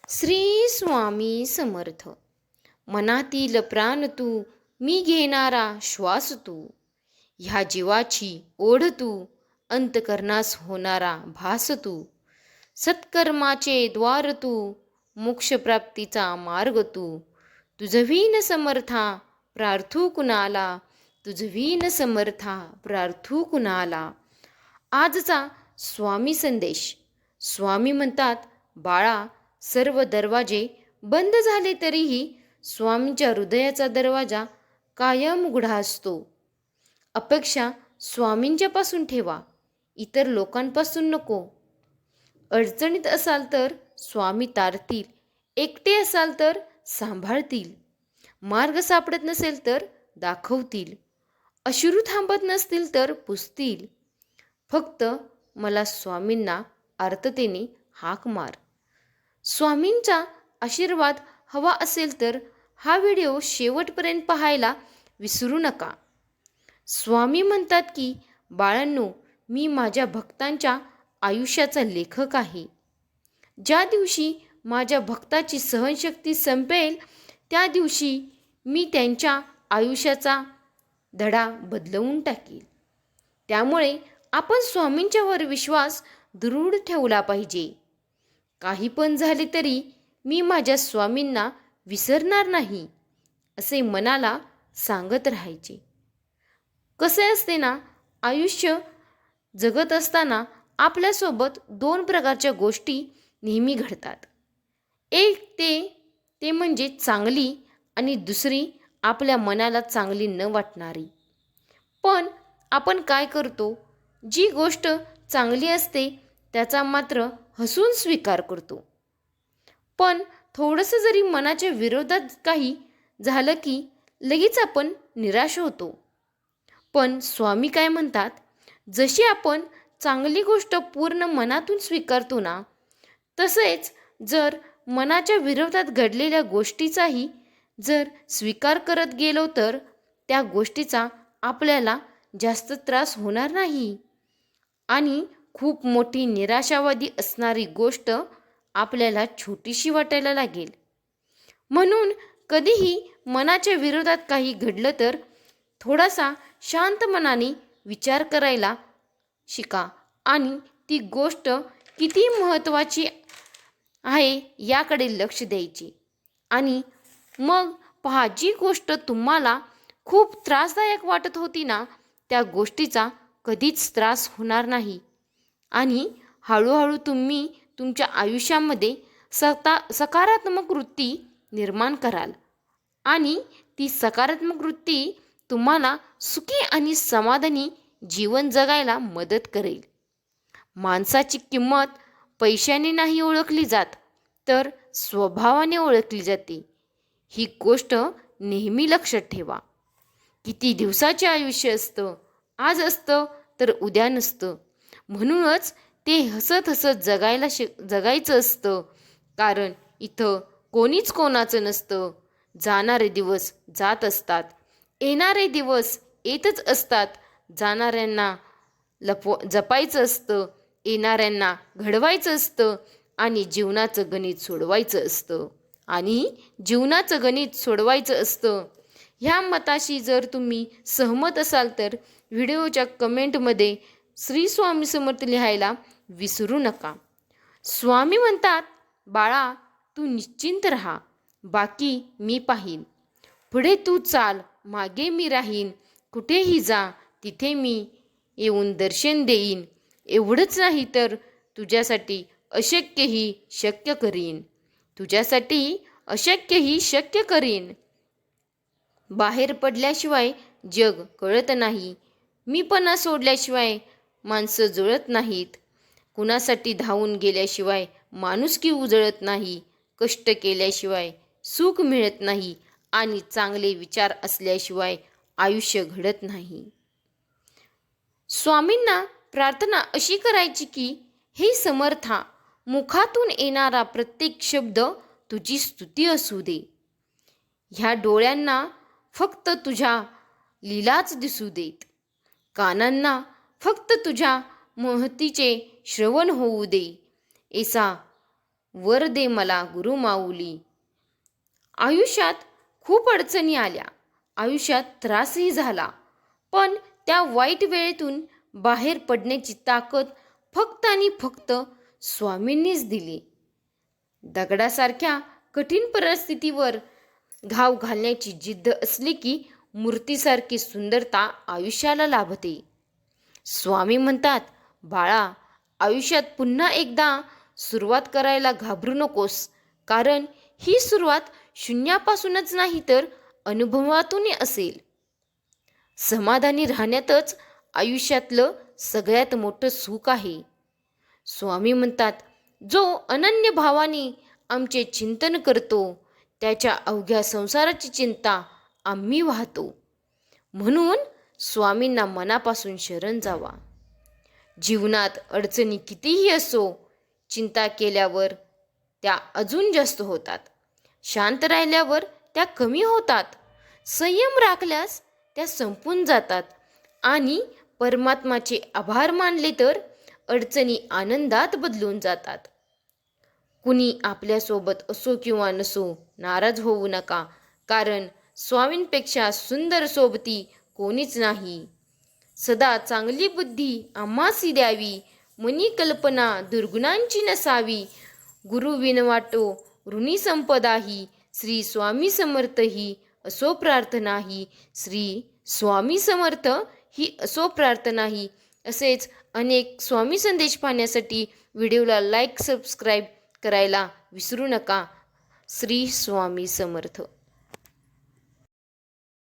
श्री स्वामी समर्थ. मनातील प्राण तू, मी घेणारा श्वास तू. ह्या जीवाची ओढ तू, अंतकरणास होणारा भास तू. सत्कर्माचे द्वार तू, मोक्षप्राप्तीचा मार्ग तू. तुझवीन समर्था, प्रार्थू कुणाला. तुझवीन समर्था, प्रार्थू कुणाला. आजचा स्वामी संदेश. स्वामी म्हणतात, बाळा, सर्व दरवाजे बंद झाले तरीही स्वामींच्या हृदयाचा दरवाजा कायम उघडा असतो. अपेक्षा स्वामींच्यापासून ठेवा, इतर लोकांपासून नको. अडचणीत असाल तर स्वामी तारतील, एकटे असाल तर सांभाळतील. मार्ग सापडत नसेल तर दाखवतील. अश्रू थांबत नसतील तर पुसतील. फक्त मला स्वामींना आर्ततेने हाक मार. स्वामींचा आशीर्वाद हवा असेल तर हा व्हिडिओ शेवटपर्यंत पाहायला विसरू नका. स्वामी म्हणतात की, बाळांनो, मी माझ्या भक्तांच्या आयुष्याचा लेखक आहे. ज्या दिवशी माझ्या भक्ताची सहनशक्ती संपेल त्या दिवशी मी त्यांच्या आयुष्याचा धडा बदलवून टाकेल. त्यामुळे आपण स्वामींच्यावर विश्वास दृढ ठेवला पाहिजे. काही पण झाले तरी मी माझ्या स्वामींना विसरणार नाही, असे मनाला सांगत राहायचे. कसे असते ना, आयुष्य जगत असताना आपल्यासोबत दोन प्रकारच्या गोष्टी नेहमी घडतात. एक ते म्हणजे चांगली, आणि दुसरी आपल्या मनाला चांगली न वाटणारी. पण आपण काय करतो, जी गोष्ट चांगली असते त्याचा मात्र हसून स्वीकार करतो. पण थोडंसं जरी मनाच्या विरोधात काही झालं की लगेच आपण निराश होतो. पण स्वामी काय म्हणतात, जशी आपण चांगली गोष्ट पूर्ण मनातून स्वीकारतो ना, तसेच जर मनाच्या विरोधात घडलेल्या गोष्टीचाही जर स्वीकार करत गेलो तर त्या गोष्टीचा आपल्याला जास्त त्रास होणार नाही, आणि खूप मोठी निराशावादी असणारी गोष्ट आपल्याला छोटीशी वाटायला लागेल. म्हणून कधीही मनाच्या विरोधात काही घडलं तर थोडासा शांत मनाने विचार करायला शिका, आणि ती गोष्ट किती महत्त्वाची आहे याकडे लक्ष द्यायचे. आणि मग पहा, जी गोष्ट तुम्हाला खूप त्रासदायक वाटत होती ना, त्या गोष्टीचा कधीच त्रास होणार नाही. आणि हळूहळू तुम्ही तुमच्या आयुष्यामध्ये सकारात्मक वृत्ती निर्माण कराल, आणि ती सकारात्मक वृत्ती तुम्हाला सुखी आणि समाधानी जीवन जगायला मदत करेल. माणसाची किंमत पैशाने नाही ओळखली जात, तर स्वभावाने ओळखली जाते. ही गोष्ट नेहमी लक्षात ठेवा. किती दिवसाचे आयुष्य असतं, आज असतं तर उद्या नसतं. म्हणूनच ते हसत हसत जगायचं असतं. कारण इथं कोणीच कोणाचं नसतं. जाणारे दिवस जात असतात, येणारे दिवस येतच असतात. जाणाऱ्यांना जपायचं असतं, येणाऱ्यांना घडवायचं असतं, आणि जीवनाचं गणित सोडवायचं असतं. ह्या मताशी जर तुम्ही सहमत असाल तर व्हिडिओच्या कमेंटमध्ये श्री स्वामी समर्थ लिहायला विसरू नका. स्वामी म्हणतात, बाळा, तू निश्चिंत राहा, बाकी मी पाहीन. पुढे तू चाल, मागे मी राहीन. कुठेही जा, तिथे मी येऊन दर्शन देईन. एवढंच नाही तर तुझ्यासाठी अशक्यही शक्य करीन. बाहेर पडल्याशिवाय जग कळत नाही. मीपणा सोडल्याशिवाय माणसं जुळत नाहीत. कुणासाठी धावून गेल्याशिवाय माणुसकी उजळत नाही. कष्ट केल्याशिवाय सुख मिळत नाही, आणि चांगले विचार असल्याशिवाय आयुष्य घडत नाही. स्वामींना प्रार्थना अशी करायची की, हे समर्था, मुखातून येणारा प्रत्येक शब्द तुझी स्तुती असू दे. ह्या डोळ्यांना फक्त तुझ्या लीलाच दिसू देत. कानांना फक्त तुझ्या महतीचे श्रवण होऊ दे. ऐसा वर दे मला गुरु माऊली. आयुष्यात खूप अडचणी आल्या, आयुष्यात त्रासही झाला, पण त्या वाईट वेळेतून बाहेर पडण्याची ताकद फक्त आणि फक्त स्वामींनीच दिली. दगडासारख्या कठीण परिस्थितीवर घाव घालण्याची जिद्द असली की मूर्तीसारखी सुंदरता आयुष्याला लाभते. स्वामी म्हणतात, बाळा, आयुष्यात पुन्हा एकदा सुरुवात करायला घाबरू नकोस, कारण ही सुरुवात शून्यापासूनच नाही तर अनुभवातून असेल. समाधानी राहण्यातच आयुष्यातलं सगळ्यात मोठं सुख आहे. स्वामी म्हणतात, जो अनन्य भावाने आमचे चिंतन करतो त्याच्या अवघ्या संसाराची चिंता आम्ही वाहतो. म्हणून स्वामींना मनापासून शरण जावा. जीवनात अडचणी कितीही असो, चिंता केल्यावर त्या अजून जास्त होतात, शांत राहिल्यावर त्या कमी होतात, संयम राखल्यास त्या संपून जातात आणि परमात्माचे आभार मानले तर अडचणी आनंदात बदलून जातात. कुणी आपल्यासोबत असो किंवा नसो, नाराज होऊ नका, कारण स्वामींपेक्षा सुंदर सोबती कोणीच नाही. सदा चांगली बुद्धी आम्हासी द्यावी, मनी कल्पना दुर्गुणांची नसावी. गुरु विनवाटो ऋणी संपदाही, श्री स्वामी समर्थ ही असो प्रार्थना ही. श्री स्वामी समर्थ ही असो प्रार्थना ही. असेच अनेक स्वामी संदेश पाहण्यासाठी व्हिडिओला लाईक, सबस्क्राईब करायला विसरू नका. श्री स्वामी समर्थ.